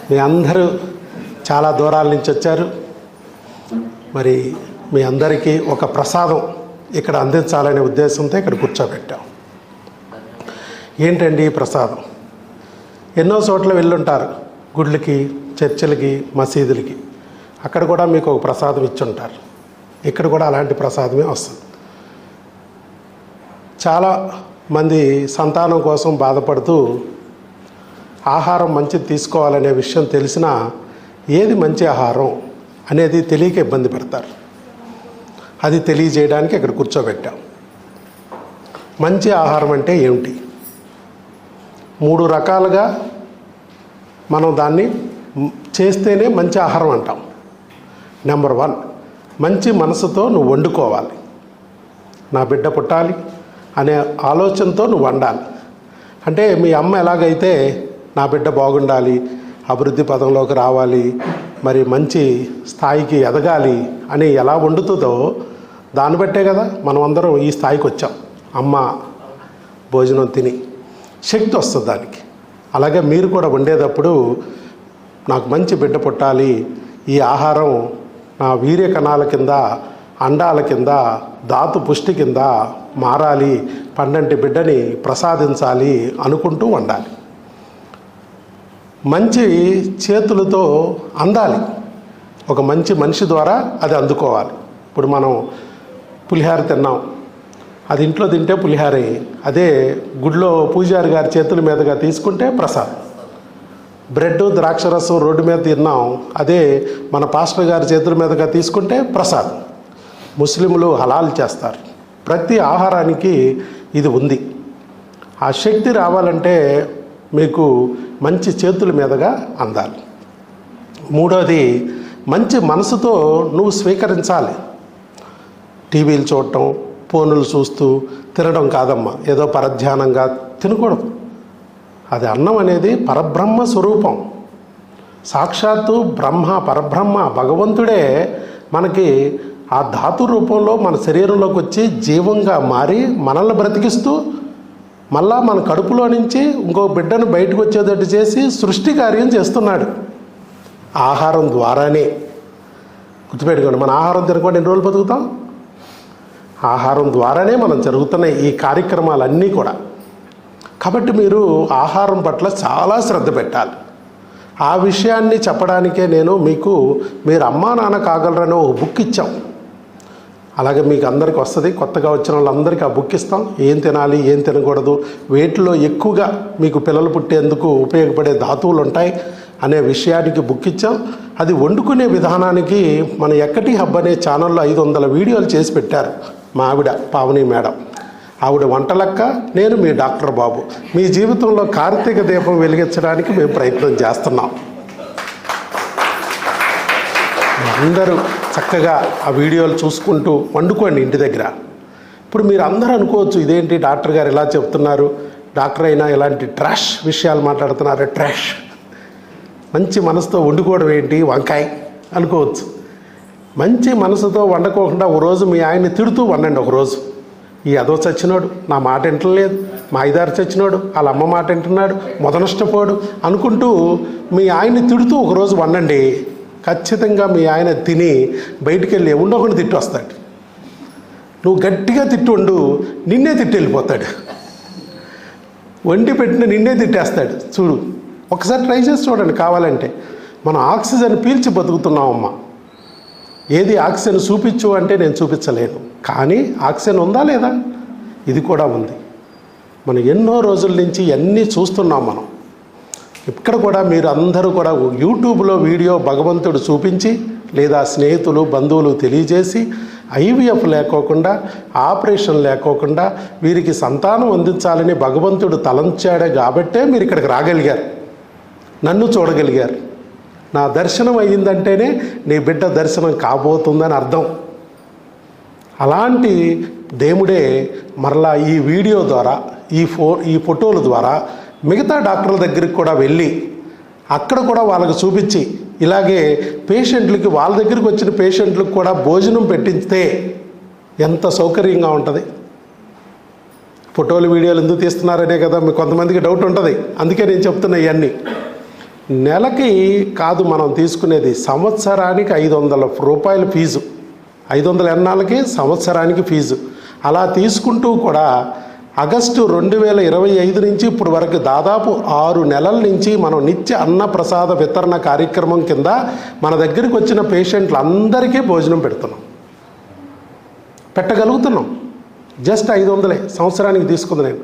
మీ అందరూ చాలా దూరాల నుంచి వచ్చారు. మరి మీ అందరికీ ఒక ప్రసాదం ఇక్కడ అందించాలనే ఉద్దేశంతో ఇక్కడ కూర్చోబెట్టాం. ఏంటండి ఈ ప్రసాదం? ఎన్నో చోట్ల వెళ్ళుంటారు, గుళ్ళకి, చర్చిలకి, మసీదులకి. అక్కడ కూడా మీకు ఒక ప్రసాదం ఇచ్చుంటారు. ఇక్కడ కూడా అలాంటి ప్రసాదమే వస్తుంది. చాలా మంది సంతానం కోసం బాధపడుతూ ఆహారం మంచిది తీసుకోవాలనే విషయం తెలిసినా ఏది మంచి ఆహారం అనేది తెలియక ఇబ్బంది పడతారు. అది తెలియజేయడానికి ఇక్కడ కూర్చోబెట్టాం. మంచి ఆహారం అంటే ఏమిటి? 3 రకాలుగా మనం దాన్ని చేస్తేనే మంచి ఆహారం అంటాం. నెంబర్ 1, మంచి మనసుతో నువ్వు వండుకోవాలి. నా బిడ్డ పుట్టాలి అనే ఆలోచనతో నువ్వు వండాలి. అంటే మీ అమ్మ ఎలాగైతే నా బిడ్డ బాగుండాలి, అభివృద్ధి పదంలోకి రావాలి, మరి మంచి స్థాయికి ఎదగాలి అని ఎలా వండుతుందో దాన్ని బట్టే కదా మనం అందరం ఈ స్థాయికి వచ్చాం. అమ్మ భోజనం తిని శక్తి వస్తుంది దానికి. అలాగే మీరు కూడా వండేటప్పుడు నాకు మంచి బిడ్డ పుట్టాలి, ఈ ఆహారం నా వీర్య కణాల కింద, అండాల కింద, ధాతు పుష్టి కింద మారాలి, పండంటి బిడ్డని ప్రసాదించాలి అనుకుంటూ వండాలి. మంచి చేతులతో అందాలి. ఒక మంచి మనిషి ద్వారా అది అందుకోవాలి. ఇప్పుడు మనం పులిహార తిన్నాం, అది ఇంట్లో తింటే పులిహారే. అదే గుడిలో పూజారి గారి చేతుల మీదుగా తీసుకుంటే ప్రసాదం. బ్రెడ్, ద్రాక్షరసం రోడ్డు మీద తిన్నాం, అదే మన పాస్టర్ గారి చేతుల మీదుగా తీసుకుంటే ప్రసాదం. ముస్లింలు హలాల్ చేస్తారు. ప్రతి ఆహారానికి ఇది ఉంది. ఆ శక్తి రావాలంటే మీకు మంచి చేతుల మీదుగా అందాలి. 3వది, మంచి మనసుతో నువ్వు స్వీకరించాలి. టీవీలు చూడటం, ఫోనులు చూస్తూ తినడం కాదమ్మా, ఏదో పరధ్యానంగా తినకూడదు. అది అన్నం అనేది పరబ్రహ్మ స్వరూపం. సాక్షాత్తు బ్రహ్మ, పరబ్రహ్మ భగవంతుడే మనకి ఆ ధాతు రూపంలో మన శరీరంలోకి వచ్చి జీవంగా మారి మనల్ని బ్రతికిస్తూ మళ్ళా మన కడుపులో నుంచి ఇంకో బిడ్డను బయటకు వచ్చేటట్టు చేసి సృష్టి కార్యం చేస్తున్నాడు ఆహారం ద్వారానే. గుర్తుపెట్టుకోండి, మన ఆహారం తినకుండా ఎన్ని రోజులు బతుకుతాం? ఆహారం ద్వారానే మనం జరుగుతున్నాయి ఈ కార్యక్రమాలన్నీ కూడా. కాబట్టి మీరు ఆహారం పట్ల చాలా శ్రద్ధ పెట్టాలి. ఆ విషయాన్ని చెప్పడానికే నేను మీకు మీరు అమ్మా నాన్న కాగలరని ఒక బుక్ ఇచ్చాం. అలాగే మీకు అందరికీ వస్తుంది. కొత్తగా వచ్చిన వాళ్ళందరికీ ఆ బుక్ ఇస్తాం. ఏం తినాలి, ఏం తినకూడదు, వేటిలో ఎక్కువగా మీకు పిల్లలు పుట్టేందుకు ఉపయోగపడే ధాతువులు ఉంటాయి అనే విషయానికి బుక్ ఇచ్చాం. అది వండుకునే విధానానికి మన ఎక్కటి హబ్ అనే ఛానల్లో 500 వీడియోలు చేసి పెట్టారు మా ఆవిడ పావని మేడం. ఆవిడ వంటలక్క, నేను మీ డాక్టర్ బాబు. మీ జీవితంలో కార్తీక దీపం వెలిగించడానికి మేము ప్రయత్నం చేస్తున్నాం. అందరూ చక్కగా ఆ వీడియోలు చూసుకుంటూ వండుకోండి ఇంటి దగ్గర. ఇప్పుడు మీరు అందరూ అనుకోవచ్చు, ఇదేంటి డాక్టర్ గారు ఇలా చెప్తున్నారు, డాక్టర్ అయినా ఇలాంటి ట్రాష్ విషయాలు మాట్లాడుతున్నారు. ట్రాష్, మంచి మనసుతో వండుకోవడం ఏంటి, వంకాయ అనుకోవచ్చు. మంచి మనసుతో వండుకోకుండా ఒక రోజు మీ ఆయన్ని తిడుతూ వండండి. ఒకరోజు ఈ అదో చచ్చినోడు, నా మాట వింటలేదు, మా ఐదారు చచ్చినోడు, వాళ్ళ అమ్మ మాట వింటున్నాడు, మొదనష్టపోడు అనుకుంటూ మీ ఆయన్ని తిడుతూ ఒకరోజు వండండి. ఖచ్చితంగా మీ ఆయన తిని బయటికి వెళ్ళి ఉండకుండా తిట్టి వస్తాడు. నువ్వు గట్టిగా తిట్టి వండు, నిన్నే తిట్టి వెళ్ళిపోతాడు. వండి పెట్టిన నిన్నే తిట్టేస్తాడు. చూడు, ఒకసారి ట్రై చేసి చూడండి కావాలంటే. మనం ఆక్సిజన్ పీల్చి బతుకుతున్నామమ్మా. ఏది ఆక్సిజన్ చూపించు అంటే నేను చూపించలేను, కానీ ఆక్సిజన్ ఉందా లేదా? ఇది కూడా ఉంది. మనం ఎన్నో రోజుల నుంచి అన్నీ చూస్తున్నాం. మనం ఇక్కడ కూడా మీరు అందరూ కూడా యూట్యూబ్లో వీడియో భగవంతుడు చూపించి లేదా స్నేహితులు బంధువులు తెలియజేసి ఐవీఎఫ్ లేకోకుండా, ఆపరేషన్ లేకోకుండా వీరికి సంతానం అందించాలని భగవంతుడు తలంచాడే కాబట్టే మీరు ఇక్కడికి రాగలిగారు, నన్ను చూడగలిగారు. నా దర్శనం అయ్యిందంటేనే నీ బిడ్డ దర్శనం కాబోతుందని అర్థం. అలాంటి దేవుడే మరలా ఈ వీడియో ద్వారా, ఈ ఫోటోల ద్వారా మిగతా డాక్టర్ల దగ్గరికి కూడా వెళ్ళి అక్కడ కూడా వాళ్ళకి చూపించి, ఇలాగే పేషెంట్లకి వాళ్ళ దగ్గరికి వచ్చిన పేషెంట్లకు కూడా భోజనం పెట్టిస్తే ఎంత సౌకర్యంగా ఉంటుంది. ఫోటోలు వీడియోలు ఎందుకు తీస్తున్నారనే కదా మీకు కొంతమందికి డౌట్ ఉంటుంది. అందుకే నేను చెప్తున్నా ఇవన్నీ. నెలకి కాదు మనం తీసుకునేది, సంవత్సరానికి 500 రూపాయల ఫీజు. 500 ఎన్నాళ్ళకి సంవత్సరానికి ఫీజు. అలా తీసుకుంటూ కూడా ఆగస్టు 2025 నుంచి ఇప్పుడు వరకు దాదాపు 6 నెలల నుంచి మనం నిత్య అన్నప్రసాద వితరణ కార్యక్రమం కింద మన దగ్గరికి వచ్చిన పేషెంట్లందరికీ భోజనం పెట్టగలుగుతున్నాం. జస్ట్ 500 సంవత్సరానికి తీసుకుంది నేను.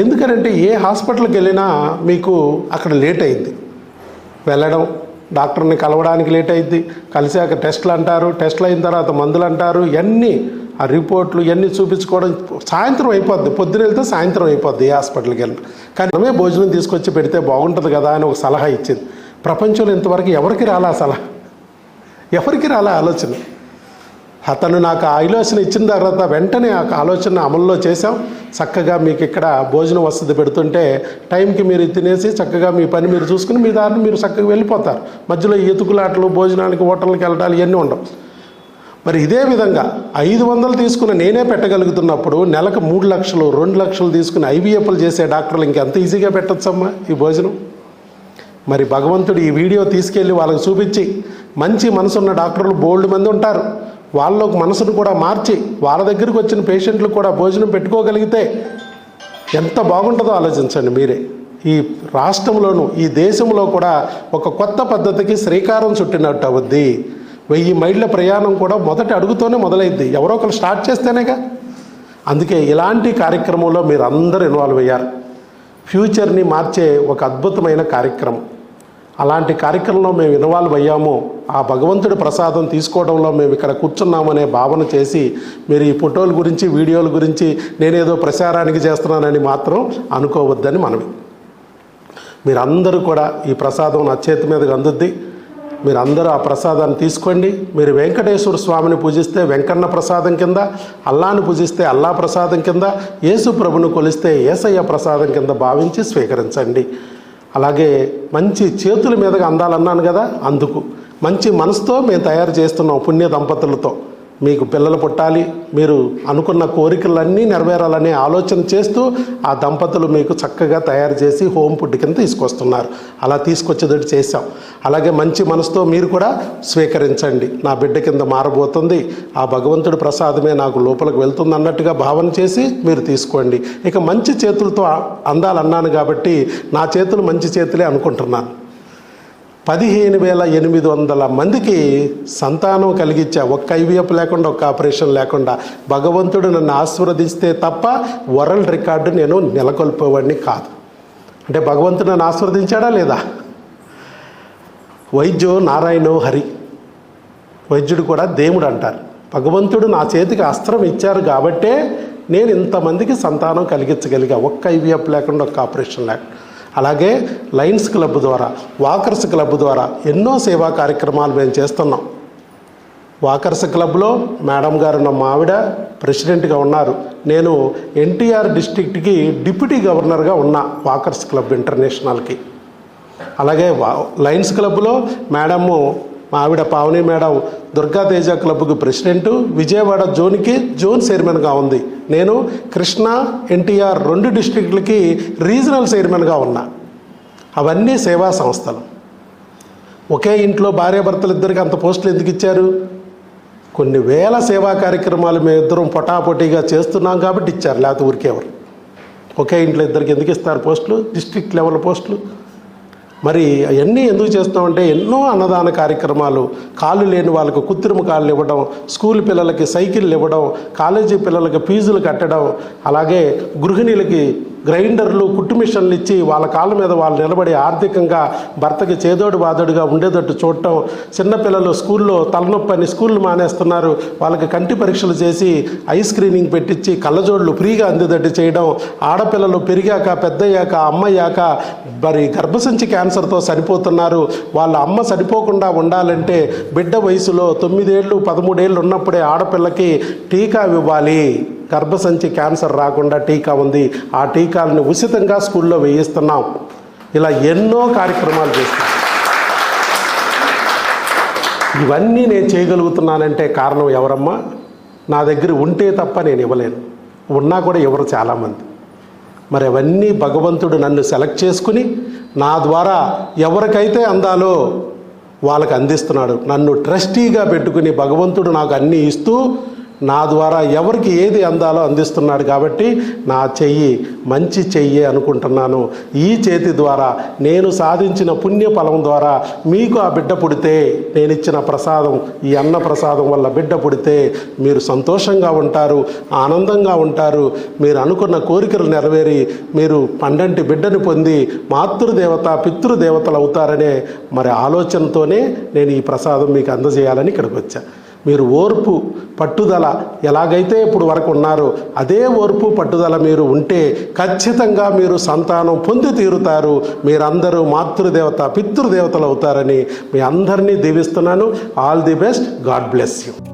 ఎందుకనంటే ఏ హాస్పిటల్కి వెళ్ళినా మీకు అక్కడ లేట్ అయింది వెళ్ళడం, డాక్టర్ని కలవడానికి లేట్ అయింది, కలిసాక టెస్టులు అంటారు, టెస్టులు అయిన తర్వాత మందులు అంటారు, ఇవన్నీ ఆ రిపోర్ట్లు ఇవన్నీ చూపించుకోవడం సాయంత్రం అయిపోద్ది. పొద్దున వెళ్తే సాయంత్రం అయిపోద్ది ఏ హాస్పిటల్కి వెళ్ళినా. కానీ మనమే భోజనం తీసుకొచ్చి పెడితే బాగుంటుంది కదా అని ఒక సలహా ఇచ్చింది. ప్రపంచంలో ఇంతవరకు ఎవరికి రాలా సలహా, ఎవరికి రాలా ఆలోచన. అతను నాకు ఆలోచన ఇచ్చిన తర్వాత వెంటనే ఆ ఆలోచన అమల్లో చేశాం. చక్కగా మీకు ఇక్కడ భోజనం వసతి పెడుతుంటే టైంకి మీరు తినేసి చక్కగా మీ పని మీరు చూసుకుని మీ దారిని మీరు చక్కగా వెళ్ళిపోతారు. మధ్యలో ఎతుకులాటలు, భోజనానికి హోటల్కి వెళ్ళడాలు ఇవన్నీ ఉండవు. మరి ఇదే విధంగా 500 తీసుకుని నేనే పెట్టగలుగుతున్నప్పుడు నెలకు 3 లక్షలు 2 లక్షలు తీసుకుని ఐవీఎఫ్లు చేసే డాక్టర్లు ఇంకెంత ఈజీగా పెట్టచ్చమ్మా ఈ భోజనం. మరి భగవంతుడు ఈ వీడియో తీసుకెళ్ళి వాళ్ళకి చూపించి, మంచి మనసున్న డాక్టర్లు బోల్డ్ మంది ఉంటారు, వాళ్ళకు మనసును కూడా మార్చి వాళ్ళ దగ్గరికి వచ్చిన పేషెంట్లు కూడా భోజనం పెట్టుకోగలిగితే ఎంత బాగుంటుందో ఆలోచించండి మీరే. ఈ రాష్ట్రంలోనూ ఈ దేశంలో కూడా ఒక కొత్త పద్ధతికి శ్రీకారం చుట్టినట్టు అవుద్ది. 1000 మైళ్ళ ప్రయాణం కూడా మొదటి అడుగుతోనే మొదలైద్ది. ఎవరో ఒకరు స్టార్ట్ చేస్తేనేగా. అందుకే ఇలాంటి కార్యక్రమంలో మీరు అందరూ ఇన్వాల్వ్ అయ్యారు. ఫ్యూచర్ని మార్చే ఒక అద్భుతమైన కార్యక్రమం. అలాంటి కార్యక్రమంలో మేము ఇన్వాల్వ్ అయ్యాము. ఆ భగవంతుడి ప్రసాదం తీసుకోవడంలో మేము ఇక్కడ కూర్చున్నామనే భావన చేసి మీరు ఈ ఫోటోల గురించి వీడియోల గురించి నేనేదో ప్రచారానికి చేస్తున్నానని మాత్రం అనుకోవద్దని మనవి. మీరందరూ కూడా ఈ ప్రసాదం నా చేతి మీదకి అందుద్ది. మీరందరూ ఆ ప్రసాదాన్ని తీసుకోండి. మీరు వెంకటేశ్వర స్వామిని పూజిస్తే వెంకన్న ప్రసాదం కింద, అల్లాను పూజిస్తే అల్లా ప్రసాదం కింద, యేసు ప్రభును కొలిస్తే యేసయ్య ప్రసాదం కింద భావించి స్వీకరించండి. అలాగే మంచి చేతుల మీదగా అందాలన్నాను కదా, అందుకు మంచి మనసుతో మేము తయారు చేస్తున్నాం. పుణ్య దంపతులతో మీకు పిల్లలు పుట్టాలి, మీరు అనుకున్న కోరికలన్నీ నెరవేరాలనే ఆలోచన చేస్తూ ఆ దంపతులు మీకు చక్కగా తయారు చేసి హోమ్ ఫుడ్ కింద తీసుకొస్తున్నారు. అలా తీసుకొచ్చేటట్టు చేశాం. అలాగే మంచి మనసుతో మీరు కూడా స్వీకరించండి. నా బిడ్డ కింద మారబోతుంది, ఆ భగవంతుడి ప్రసాదమే నాకు లోపలికి వెళ్తుంది అన్నట్టుగా భావన చేసి మీరు తీసుకోండి. ఇక మంచి చేతులతో అందాలన్నాను కాబట్టి నా చేతులు మంచి చేతులే అనుకుంటున్నాను. 15,800 మందికి సంతానం కలిగించా. ఒక్క ఐవీఎఫ్ లేకుండా, ఒక్క ఆపరేషన్ లేకుండా. భగవంతుడు నన్ను ఆశీర్వదిస్తే తప్ప వరల్డ్ రికార్డు నేను నెలకొల్పేవాడిని కాదు. అంటే భగవంతుడు నన్ను ఆశీర్వదించాడా లేదా? వైద్యో నారాయణో హరి, వైద్యుడు కూడా దేవుడు అంటారు. భగవంతుడు నా చేతికి అస్త్రం ఇచ్చారు కాబట్టే నేను ఇంతమందికి సంతానం కలిగించగలిగా, ఒక్క ఐవీఎఫ్ లేకుండా, ఒక్క ఆపరేషన్ లేకుండా. అలాగే లయన్స్ క్లబ్ ద్వారా, వాకర్స్ క్లబ్ ద్వారా ఎన్నో సేవా కార్యక్రమాలు మేము చేస్తున్నాం. వాకర్స్ క్లబ్లో మేడం గారు మా ఆవిడ ప్రెసిడెంట్గా ఉన్నారు. నేను ఎన్టీఆర్ డిస్ట్రిక్ట్కి డిప్యూటీ గవర్నర్గా ఉన్నా వాకర్స్ క్లబ్ ఇంటర్నేషనల్కి. అలాగే లయన్స్ క్లబ్లో మేడము మా ఆవిడ పావని మేడం దుర్గాతేజ క్లబ్కి ప్రెసిడెంటు, విజయవాడ జోన్కి జోన్ చైర్మన్గా ఉంది. నేను కృష్ణా ఎన్టీఆర్ 2 డిస్ట్రిక్ట్లకి రీజనల్ చైర్మన్గా ఉన్నా. అవన్నీ సేవా సంస్థలు. ఒకే ఇంట్లో భార్యాభర్తలు ఇద్దరికి అంత పోస్టులు ఎందుకు ఇచ్చారు? కొన్ని వేల సేవా కార్యక్రమాలు మేము ఇద్దరం పొటాపోటీగా చేస్తున్నాం కాబట్టి ఇచ్చారు, లేకపోతే ఊరికేవారు. ఒకే ఇంట్లో ఇద్దరికి ఎందుకు ఇస్తారు పోస్టులు, డిస్ట్రిక్ట్ లెవెల్ పోస్టులు? మరి అవన్నీ ఎందుకు చేస్తామంటే ఎన్నో అన్నదాన కార్యక్రమాలు, కాళ్ళు లేని వాళ్ళకు కృత్రిమ కాళ్ళు ఇవ్వడం, స్కూల్ పిల్లలకి సైకిళ్ళు ఇవ్వడం, కాలేజీ పిల్లలకి ఫీజులు కట్టడం, అలాగే గృహిణీలకి గ్రైండర్లు, కుట్టు మిషన్లు ఇచ్చి వాళ్ళ కాళ్ళ మీద వాళ్ళు నిలబడి ఆర్థికంగా భర్తకి చేదోడు బాదోడుగా ఉండేటట్టు చూడటం. చిన్నపిల్లలు స్కూల్లో తలనొప్పి అని స్కూళ్ళు మానేస్తున్నారు, వాళ్ళకి కంటి పరీక్షలు చేసి ఐ స్క్రీనింగ్ పెట్టించి కళ్ళజోళ్ళు ఫ్రీగా అందేటట్టు చేయడం. ఆడపిల్లలు పెరిగాక పెద్దయ్యాక అమ్మయ్యాక మరి గర్భసంచి క్యాన్సర్తో చనిపోతున్నారు. వాళ్ళ అమ్మ చనిపోకుండా ఉండాలంటే బిడ్డ వయసులో 9 ఏళ్ళు 13 ఏళ్ళు ఉన్నప్పుడే ఆడపిల్లకి టీకా ఇవ్వాలి. గర్భసంచి క్యాన్సర్ రాకుండా టీకా ఉంది. ఆ టీకాలను ఉచితంగా స్కూల్లో వేయిస్తున్నాం. ఇలా ఎన్నో కార్యక్రమాలు చేస్తున్నాం. ఇవన్నీ నేను చేయగలుగుతున్నానంటే కారణం ఎవరమ్మా? నా దగ్గర ఉంటే తప్ప నేను ఇవ్వలేను. ఉన్నా కూడా ఎవరు చాలామంది. మరి అవన్నీ భగవంతుడు నన్ను సెలెక్ట్ చేసుకుని నా ద్వారా ఎవరికైతే అందాలో వాళ్ళకి అందిస్తున్నాడు. నన్ను ట్రస్టీగా పెట్టుకుని భగవంతుడు నాకు అన్నీ ఇస్తూ నా ద్వారా ఎవరికి ఏది అందాలో అందిస్తున్నాడు. కాబట్టి నా చెయ్యి మంచి చెయ్యి అనుకుంటున్నాను. ఈ చేతి ద్వారా నేను సాధించిన పుణ్యఫలం ద్వారా మీకు ఆ బిడ్డ పుడితే, నేను ఇచ్చిన ప్రసాదం, ఈ అన్న ప్రసాదం వల్ల బిడ్డ పుడితే మీరు సంతోషంగా ఉంటారు, ఆనందంగా ఉంటారు. మీరు అనుకున్న కోరికలు నెరవేరి మీరు పండంటి బిడ్డని పొంది మాతృదేవత పితృదేవతలు అవుతారనే మరి ఆలోచనతోనే నేను ఈ ప్రసాదం మీకు అందజేయాలని ఇక్కడికి వచ్చా. మీరు ఓర్పు పట్టుదల ఎలాగైతే ఇప్పుడు వరకు ఉన్నారో అదే ఓర్పు పట్టుదల మీరు ఉంటే ఖచ్చితంగా మీరు సంతానం పొంది తీరుతారు. మీరందరూ మాతృదేవత పితృదేవతలు అవుతారని మీ అందరినీ దీవిస్తున్నాను. All the best. God bless you.